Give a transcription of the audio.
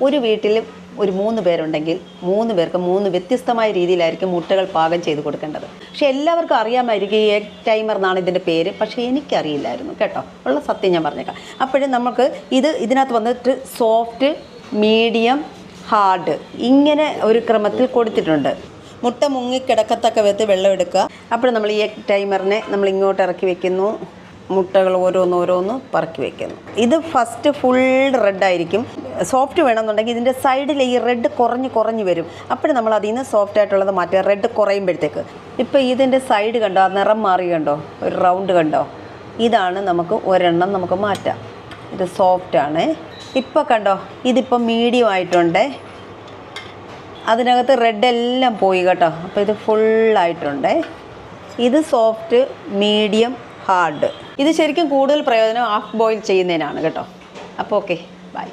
ഒരു വീട്ടിൽ ഒരു 3 പേരുണ്ടെങ്കിൽ 3 പേർക്ക് 3 വ്യത്യസ്തമായ രീതിയിലായിരിക്കും മുട്ടകൾ പാകം ചെയ്ത് കൊടുക്കേണ്ടത്. പക്ഷേ എല്ലാവർക്കും അറിയാമായിരിക്കും ഈ എഗ് ടൈമർ എന്നാണ് ഇതിൻ്റെ പേര്. പക്ഷേ എനിക്കറിയില്ലായിരുന്നു കേട്ടോ, ഉള്ള സത്യം ഞാൻ പറഞ്ഞേക്കാം. അപ്പോഴും നമുക്ക് ഇതിനകത്ത് വന്നിട്ട് സോഫ്റ്റ്, മീഡിയം, ഹാർഡ് ഇങ്ങനെ ഒരു ക്രമത്തിൽ കൊടുത്തിട്ടുണ്ട്. മുട്ട മുങ്ങിക്കിടക്കത്തക്ക വിധത്തിൽ വെള്ളം എടുക്കുക. അപ്പോൾ നമ്മൾ ഈ എഗ് ടൈമറിനെ നമ്മൾ ഇങ്ങോട്ട് ഇറക്കി വെക്കുന്നു. മുട്ടകൾ ഓരോന്ന് പറക്കി വെക്കുന്നു. ഇത് ഫസ്റ്റ് ഫുൾ റെഡായിരിക്കും. സോഫ്റ്റ് വേണമെന്നുണ്ടെങ്കിൽ ഇതിൻ്റെ സൈഡിൽ ഈ റെഡ് കുറഞ്ഞ് വരും. അപ്പോൾ നമ്മൾ അതിൽ നിന്ന് സോഫ്റ്റ് ആയിട്ടുള്ളത് മാറ്റുക, റെഡ് കുറയുമ്പോഴത്തേക്ക്. ഇപ്പോൾ ഇതിൻ്റെ സൈഡ് കണ്ടോ, ആ നിറം മാറി കണ്ടോ, ഒരു റൗണ്ട് കണ്ടോ, ഇതാണ് നമുക്ക് ഒരെണ്ണം നമുക്ക് മാറ്റാം. ഇത് സോഫ്റ്റാണ്. ഇപ്പോൾ കണ്ടോ, ഇതിപ്പോൾ മീഡിയം ആയിട്ടുണ്ട്. അതിനകത്ത് റെഡ് എല്ലാം പോയി കേട്ടോ. അപ്പോൾ ഇത് ഫുള്ളായിട്ടുണ്ട്. ഇത് സോഫ്റ്റ്, മീഡിയം, ഹാർഡ്. ഇത് ശരിക്കും കൂടുതൽ പ്രയോജനം ഹാഫ് ബോയിൽ ചെയ്യുന്നതിനാണ് കേട്ടോ. അപ്പോൾ ഓക്കെ, ബൈ.